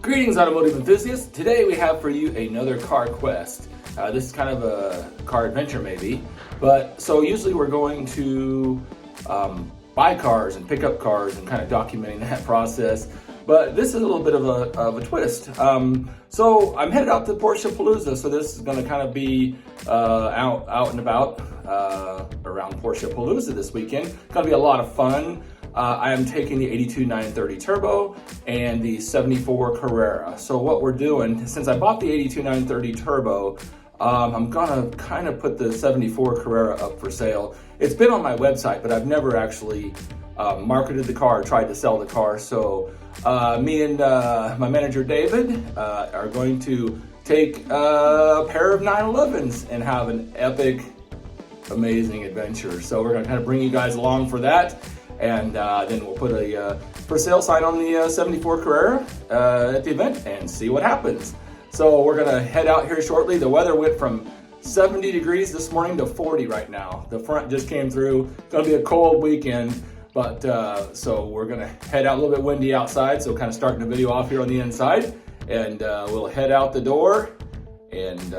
Greetings, automotive enthusiasts. Today we have for you another car quest. This is kind of a car adventure maybe, but so usually we're going to buy cars and pick up cars and kind of documenting that process. But this is a little bit of a twist. So I'm headed out to Porsche Palooza, so this is going to kind of be out and about around Porsche Palooza this weekend. Going to be a lot of fun. I am taking the 82 930 Turbo and the 74 Carrera. So what we're doing, since I bought the 82 930 Turbo, I'm gonna kind of put the 74 Carrera up for sale. It's been on my website, but I've never actually marketed the car, tried to sell the car. So me and my manager David are going to take a pair of 911s and have an epic, amazing adventure. So we're gonna kind of bring you guys along for that. And then we'll put a for sale sign on the 74 Carrera at the event and see what happens. So we're gonna head out here shortly. The weather went from 70 degrees this morning to 40 right now. The front just came through. It's gonna be a cold weekend, but so we're gonna head out a little bit windy outside. So kind of starting the video off here on the inside, and we'll head out the door and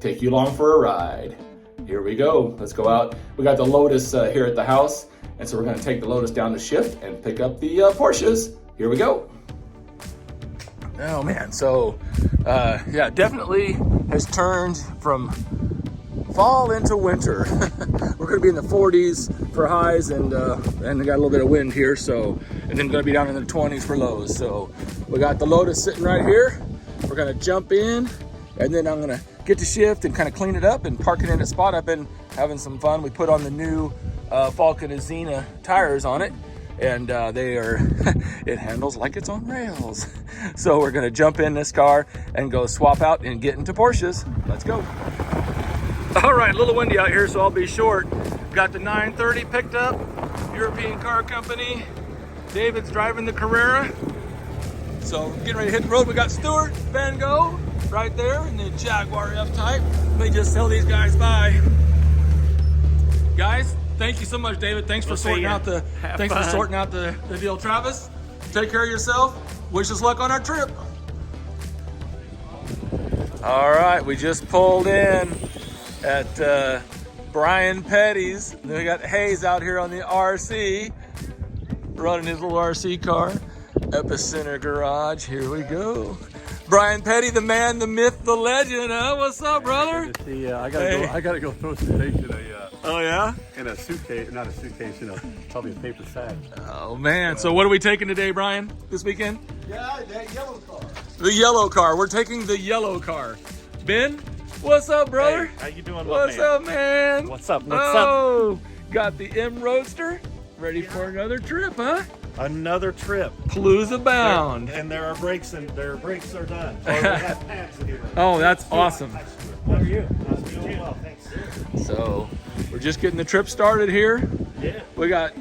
take you along for a ride. Here we go. Let's go out. We got the Lotus here at the house. And so we're going to take the Lotus down to shift and pick up the Porsches. Here we go. Oh man, so yeah, definitely has turned from fall into winter. We're going to be in the 40s for highs and we got a little bit of wind here. So, and then going to be down in the 20s for lows. So we got the Lotus sitting right here. We're going to jump in and then I'm going to get to shift and kind of clean it up and park it in a spot. I've been having some fun. We put on the new Falcon Azena tires on it, and they are it handles like it's on rails. So we're gonna jump in this car and go swap out and get into Porsches. Let's go. All right, a little windy out here, so I'll be short. Got the 930 picked up, European car company. David's driving the Carrera. So we're getting ready to hit the road. We got Stuart Van Gogh right there in the Jaguar F-Type. Let me just tell these guys bye. Guys, thank you so much, David. Thanks for sorting out the deal. Travis, take care of yourself. Wish us luck on our trip. All right, we just pulled in at Brian Petty's. Then we got Hayes out here on the RC, running his little RC car. Epicenter Garage. Here we go. Brian Petty, the man, the myth, the legend, huh? What's up, brother? Good to see you. I gotta go throw some things in oh yeah? In a suitcase, not a suitcase, probably a paper sack. Oh man, so what are we taking today, Brian, this weekend? Yeah, that yellow car. The yellow car. We're taking the yellow car. Ben, what's up, brother? Hey, how you doing, What's up, man? What's up? Got the M Roadster. Ready for another trip, huh? Another trip. Palooza bound. And there are brakes and their brakes are done. Or we have pants in here. Oh, that's awesome. How are you? Nice to meet you. Well, thanks. So we're just getting the trip started here. Yeah. We got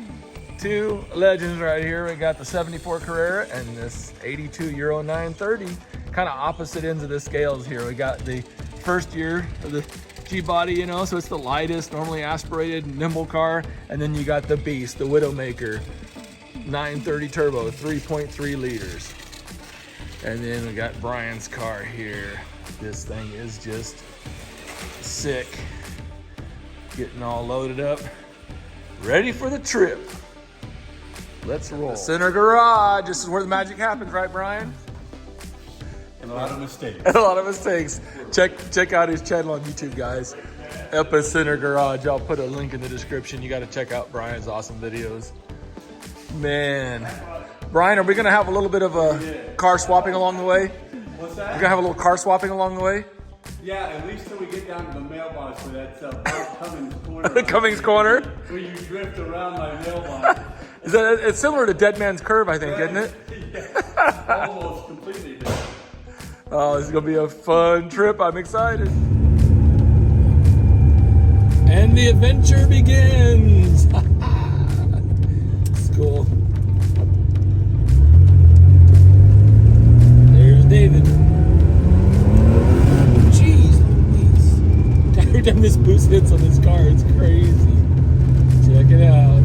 two legends right here. We got the 74 Carrera and this 82 Euro 930. Kind of opposite ends of the scales here. We got the first year of the G-body, so it's the lightest, normally aspirated, nimble car. And then you got the beast, the Widowmaker 930 Turbo, 3.3 liters. And then we got Brian's car here. This thing is just sick. Getting all loaded up, ready for the trip. Let's roll. Center Garage. This is where the magic happens, right, Brian? And a lot of mistakes. And a lot of mistakes. Check out his channel on YouTube, guys. Epicenter Garage. I'll put a link in the description. You got to check out Brian's awesome videos. Man, Brian, are we gonna have a little bit of a car swapping along the way? What's that? We're gonna have a little car swapping along the way? Yeah, at least till we get down to the mailbox where that's Cummings Corner. Cummings Corner. Where you drift around my mailbox. It's similar to Dead Man's Curve, I think, isn't it? Yeah, almost completely different. Oh, this is gonna be a fun trip. I'm excited. And the adventure begins. It's cool. There's David. Jeez, every time this boost hits on this car, it's crazy. Check it out.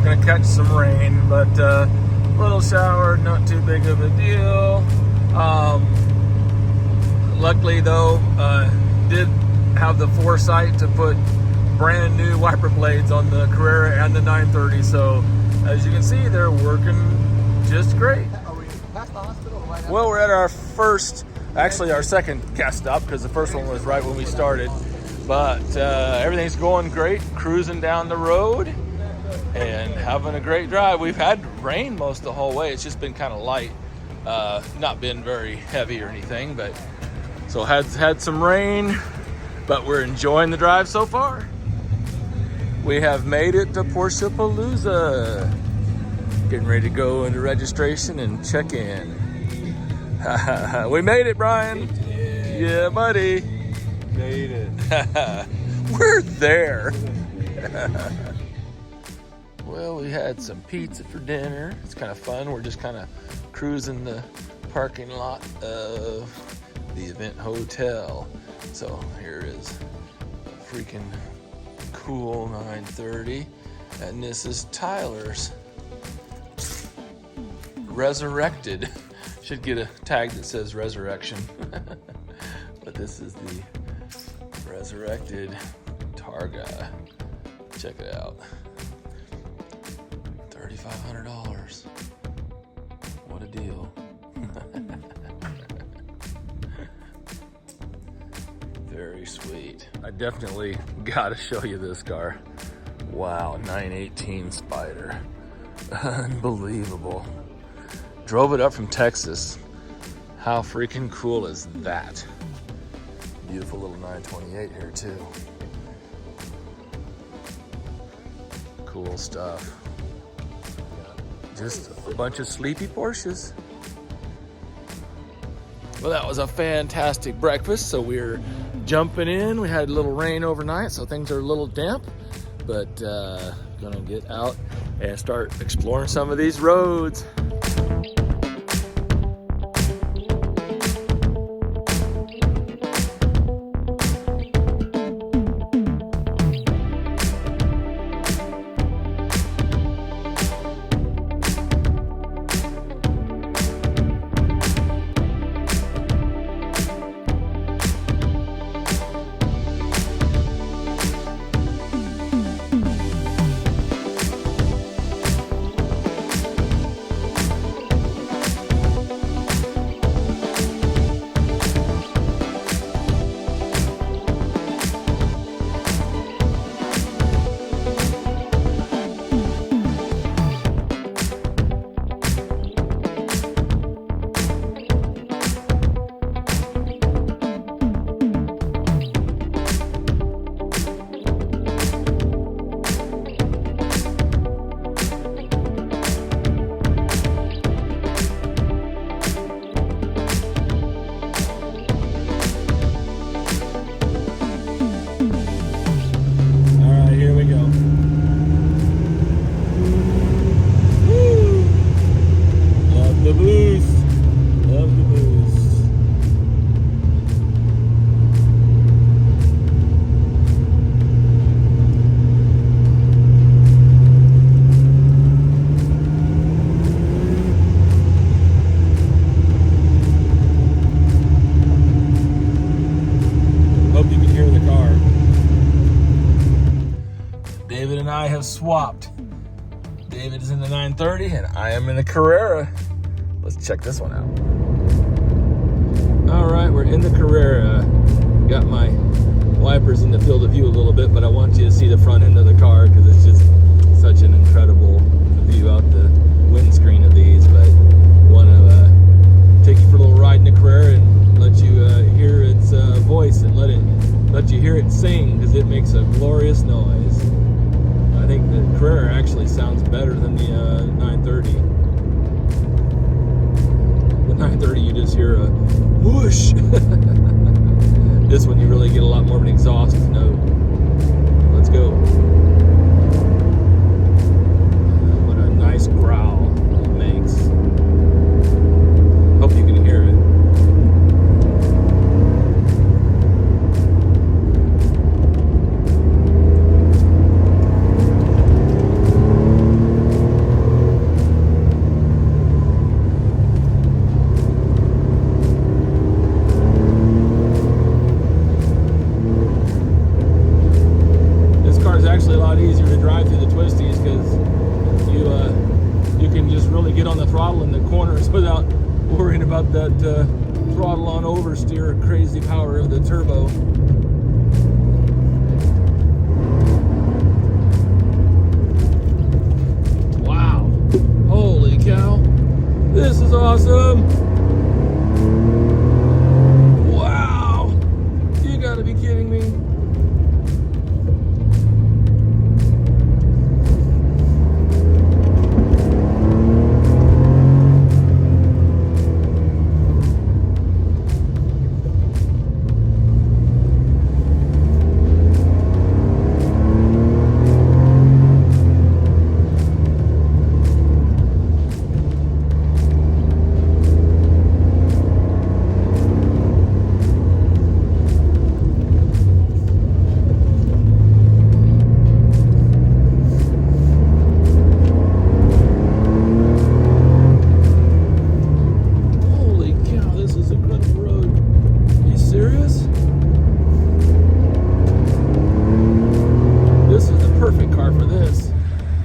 gonna catch some rain, but little shower, not too big of a deal. Luckily though, did have the foresight to put brand new wiper blades on the Carrera and the 930, so as you can see, they're working just great. Are we past the hospital or right now? Well, we're at our our second gas stop, because the first one was right when we started. But everything's going great, cruising down the road and having a great drive. We've had rain most of the whole way. It's just been kind of light, not been very heavy or anything, but so had some rain, but we're enjoying the drive so far. We have made it to Porsche Palooza. Getting ready to go into registration and check in. We made it, Brian. Yeah, buddy. Made it. We're there. Well, we had some pizza for dinner. It's kind of fun. We're just kind of cruising the parking lot of the event hotel. So here is a freaking cool 930. And this is Tyler's Resurrected. Should get a tag that says Resurrection. But this is the Resurrected Targa. Check it out. $3,500. What a deal. Very sweet. I definitely gotta show you this car. Wow, 918 Spider. Unbelievable. Drove it up from Texas. How freaking cool is that? Beautiful little 928 here too. Cool stuff. Just a bunch of sleepy Porsches. Well, that was a fantastic breakfast. So we're jumping in. We had a little rain overnight, so things are a little damp, but gonna get out and start exploring some of these roads. Have swapped. David is in the 930 and I am in the Carrera. Let's check this one out. All right, we're in the Carrera. Got my wipers in the field of view a little bit, but I want you to see the front end of the car because it's just such an incredible view out the windscreen of these. But want to take you for a little ride in the Carrera and let you hear its voice and let you hear it sing, because it makes a glorious noise. I think the Carrera actually sounds better than the 930. The 930 you just hear a whoosh. This one you really get a lot more of an exhaust note. Let's go. What a nice growl it makes. Hope you can hear it. get on the throttle in the corners without worrying about that throttle on oversteer crazy power of the turbo. Wow. Holy cow. This is awesome. Wow. You gotta be kidding me.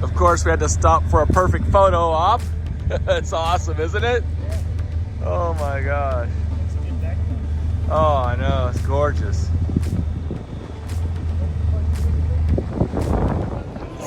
Of course, we had to stop for a perfect photo op. It's awesome, isn't it? Oh my gosh. Oh, I know, it's gorgeous.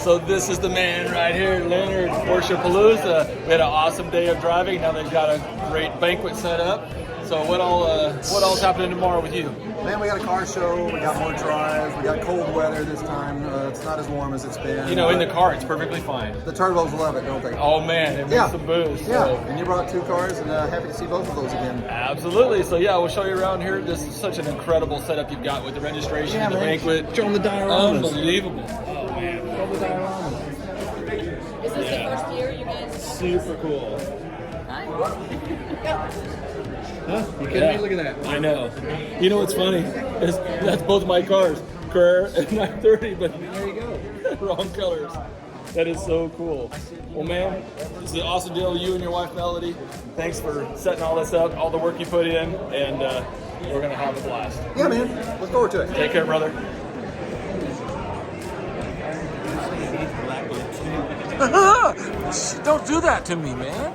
So this is the man right here, Leonard, Porsche Palooza. We had an awesome day of driving. Now they've got a great banquet set up. So what all's happening tomorrow with you? Man, we got a car show, we got more drives, we got cold weather this time. It's not as warm as it's been. You know, in the car, it's perfectly fine. The turbos love it, don't they? Oh man, it makes some boost. Yeah, So. and you brought 2 cars, and happy to see both of those again. Absolutely. So yeah, we'll show you around here. This is such an incredible setup you've got with the registration and the banquet. Show them the dioramas. Unbelievable. Oh man. Show them the dioramas. Is this the first year you guys? Super cool. Huh? You kidding me? Look at that. I know. You know what's funny? That's both my cars, Carrera and 930, but There you go. wrong colors. That is so cool. Well, man, it's an awesome deal. You and your wife, Melody. Thanks for setting all this up, all the work you put in, and we're going to have a blast. Yeah, man. Look forward to it. Take care, brother. Don't do that to me, man.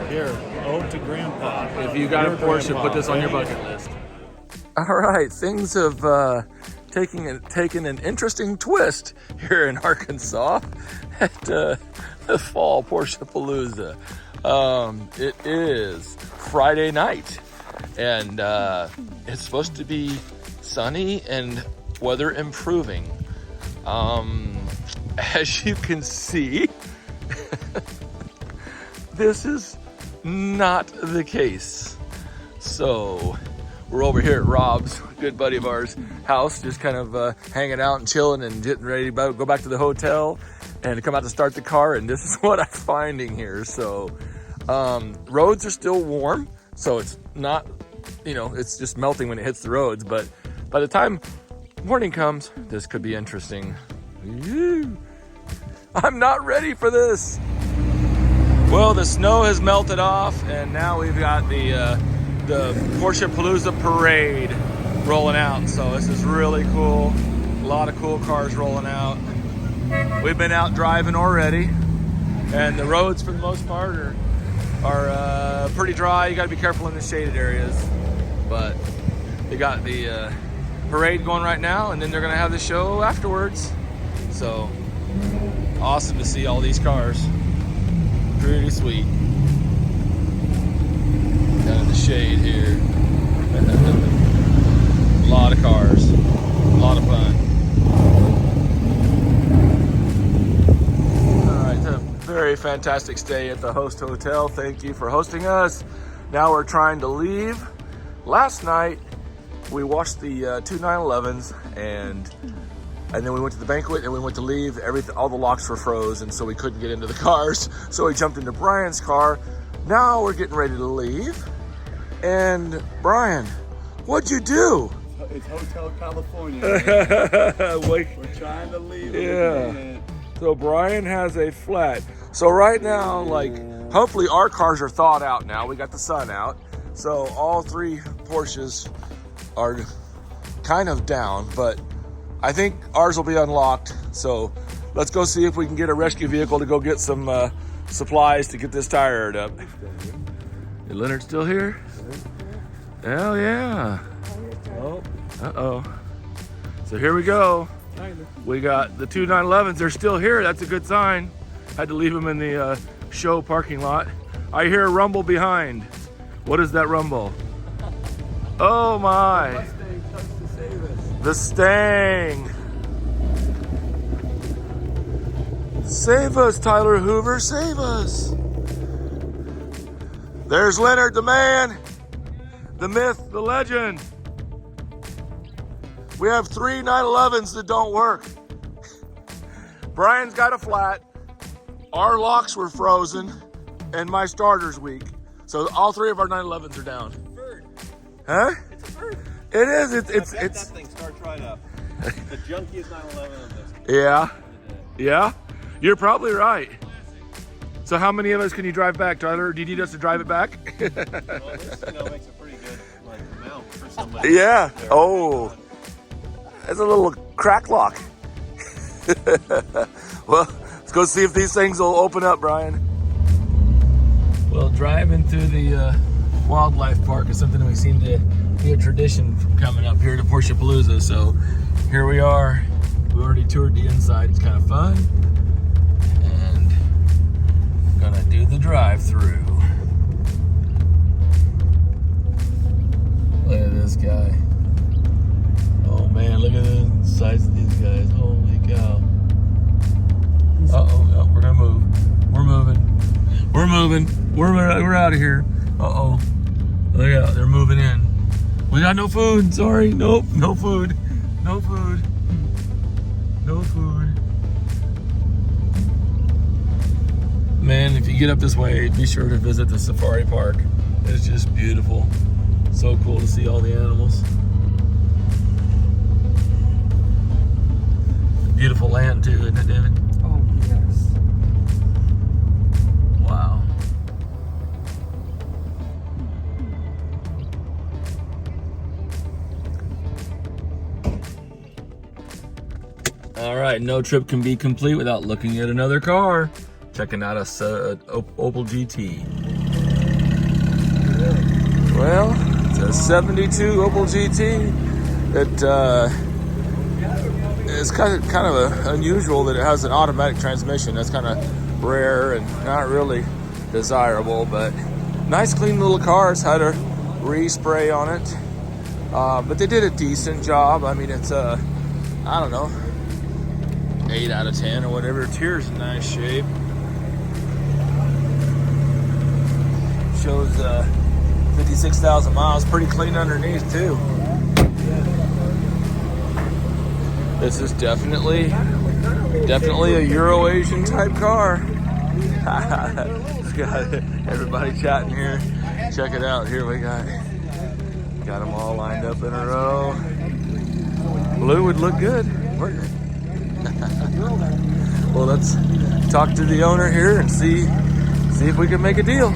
Here, ode to Grandpa. If you got a Porsche, put this on your bucket list. All right, things have taken an interesting twist here in Arkansas at the fall Porsche Palooza. It is Friday night, and it's supposed to be sunny and weather improving. As you can see, this is not the case. So we're over here at Rob's, a good buddy of ours, house, just kind of hanging out and chilling and getting ready to go back to the hotel and to come out to start the car. And this is what I'm finding here. So roads are still warm, so it's not, it's just melting when it hits the roads. But by the time morning comes, this could be interesting. I'm not ready for this. Well, the snow has melted off, and now we've got the Porsche Palooza parade rolling out. So this is really cool. A lot of cool cars rolling out. We've been out driving already, and the roads for the most part are pretty dry. You got to be careful in the shaded areas, but they got the parade going right now, and then they're gonna have the show afterwards. So awesome to see all these cars. Pretty sweet. Down in the shade here. A lot of cars. A lot of fun. All right, a very fantastic stay at the Host Hotel. Thank you for hosting us. Now we're trying to leave. Last night, we watched the 2 911s, and then we went to the banquet and we went to leave. All the locks were frozen, so we couldn't get into the cars. So we jumped into Brian's car. Now we're getting ready to leave. And Brian, what'd you do? It's Hotel California. We're trying to leave. Yeah. So Brian has a flat. So right now, hopefully our cars are thawed out now. We got the sun out. So all 3 Porsches are kind of down, but I think ours will be unlocked. So let's go see if we can get a rescue vehicle to go get some supplies to get this tire aired up. Is Leonard still here? Hell yeah. Uh-oh. So here we go. We got the two 911s. They're still here. That's a good sign. Had to leave them in the show parking lot. I hear a rumble behind. What is that rumble? Oh my. The Stang. Save us, Tyler Hoover. Save us. There's Leonard, the man, the myth, the legend. We have 3 911s that don't work. Brian's got a flat. Our locks were frozen, and my starter's weak. So all 3 of our 911s are down. Bird. Huh? It's a bird. It is. That thing starts right up. The junkiest 911 of this. Yeah. Yeah. You're probably right. So how many of us can you drive back, Tyler? Do you need us to drive it back? Well, this makes a pretty good mount for somebody. Yeah. Oh. That's a little crack lock. Well, let's go see if these things will open up, Brian. Well, driving through the wildlife park is something we seem to be a tradition from coming up here to Porsche Palooza. So here we are. We already toured the inside. It's kind of fun. And gonna do the drive-through. Look at this guy. Oh man, look at the size of these guys. Holy cow. Uh-oh, oh, we're gonna move. We're moving. We're moving. We're out of here. Uh-oh. Look out, they're moving in. We got no food, sorry. Nope, no food. No food. No food. Man, if you get up this way, be sure to visit the safari park. It's just beautiful. So cool to see all the animals. Beautiful land too, isn't it, David? Oh, yes. Wow. All right, no trip can be complete without looking at another car. Checking out a Opel GT. Well, it's a 72 Opel GT. It's kind of unusual that it has an automatic transmission. That's kind of rare and not really desirable, but nice clean little car. It's had a respray on it, but they did a decent job. I mean, it's I don't know, 8 out of 10 or whatever. Interior's in nice shape. Shows 56,000 miles. Pretty clean underneath too. This is definitely a Euro-Asian type car. Just got everybody chatting here. Check it out. Here we got them all lined up in a row. Blue would look good, wouldn't it? Well, let's talk to the owner here and see if we can make a deal.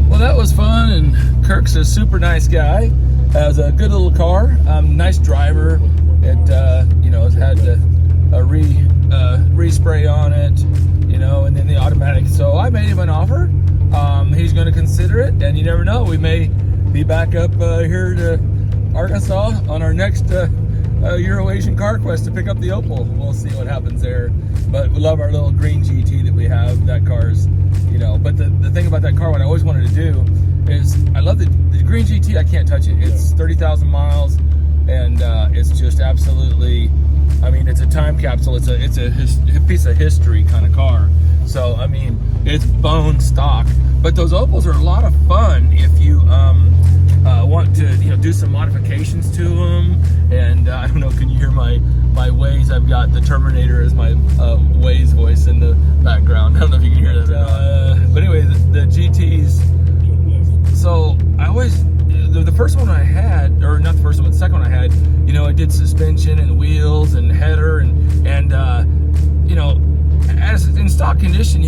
Well, that was fun, and Kirk's a super nice guy. Has a good little car, nice driver. It has had a respray on it, and then the automatic. So I made him an offer. He's going to consider it, and you never know. We may be back up here to Arkansas on our next Euro-Asian car quest to pick up the Opel. We'll see what happens there. But we love our little green GT that we have. That car's, But the thing about that car, what I always wanted to do is, I love the green GT. I can't touch it. It's 30,000 miles, and it's just absolutely. I mean, it's a time capsule. It's a piece of history kind of car. So I mean, it's bone stock. But those Opels are a lot of fun if you want to do some modifications to them. And I don't know, can you hear my Waze? I've got the Terminator as my Waze voice in the background. I don't know if you can hear that. But anyway, the GTs. So I always, the first one I had, or not the first one, but the second one I had, it did suspension and wheels and header and as in stock condition,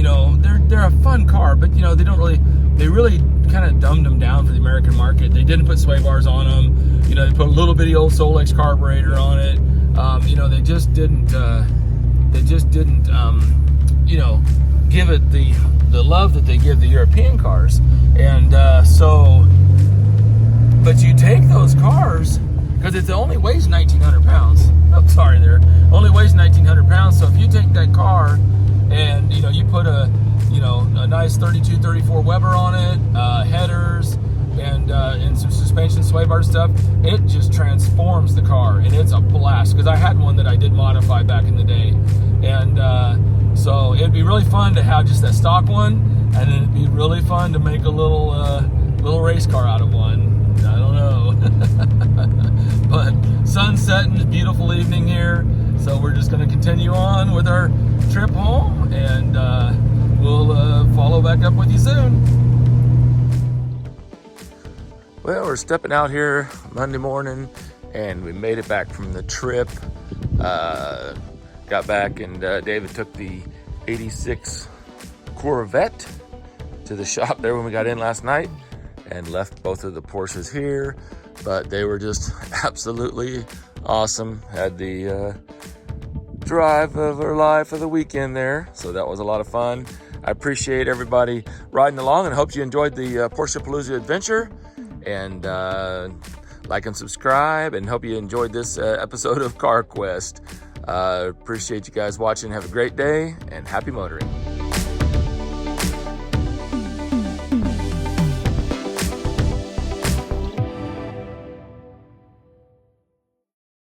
they're a fun car, but they really kind of dumbed them down for the American market. They didn't put sway bars on them. You know, they put a little bitty old Solex carburetor on it. You know, they just didn't. You know, give it the love that they give the European cars. And but you take those cars, because it only weighs 1,900 pounds. Oh, sorry there. Only weighs 1,900 pounds. So if you take that car and, you know, you put a nice 32, 34 Weber on it, headers, and some suspension sway bar stuff, it just transforms the car, and it's a blast. Because I had one that I did modify back in the day, and so it'd be really fun to have just that stock one, and then it'd be really fun to make a little race car out of one. I don't know. But sun's setting, beautiful evening here, so we're just going to continue on with our trip home, and we'll follow back up with you soon. Well, we're stepping out here Monday morning, and we made it back from the trip. Got back, and David took the 86 Corvette to the shop there when we got in last night, and left both of the Porsches here. But they were just absolutely awesome. Had the drive of our life for the weekend there, so that was a lot of fun. I appreciate everybody riding along, and hope you enjoyed the Porsche Palooza adventure. And like and subscribe, and hope you enjoyed this episode of Car Quest. Appreciate you guys watching. Have a great day, and happy motoring.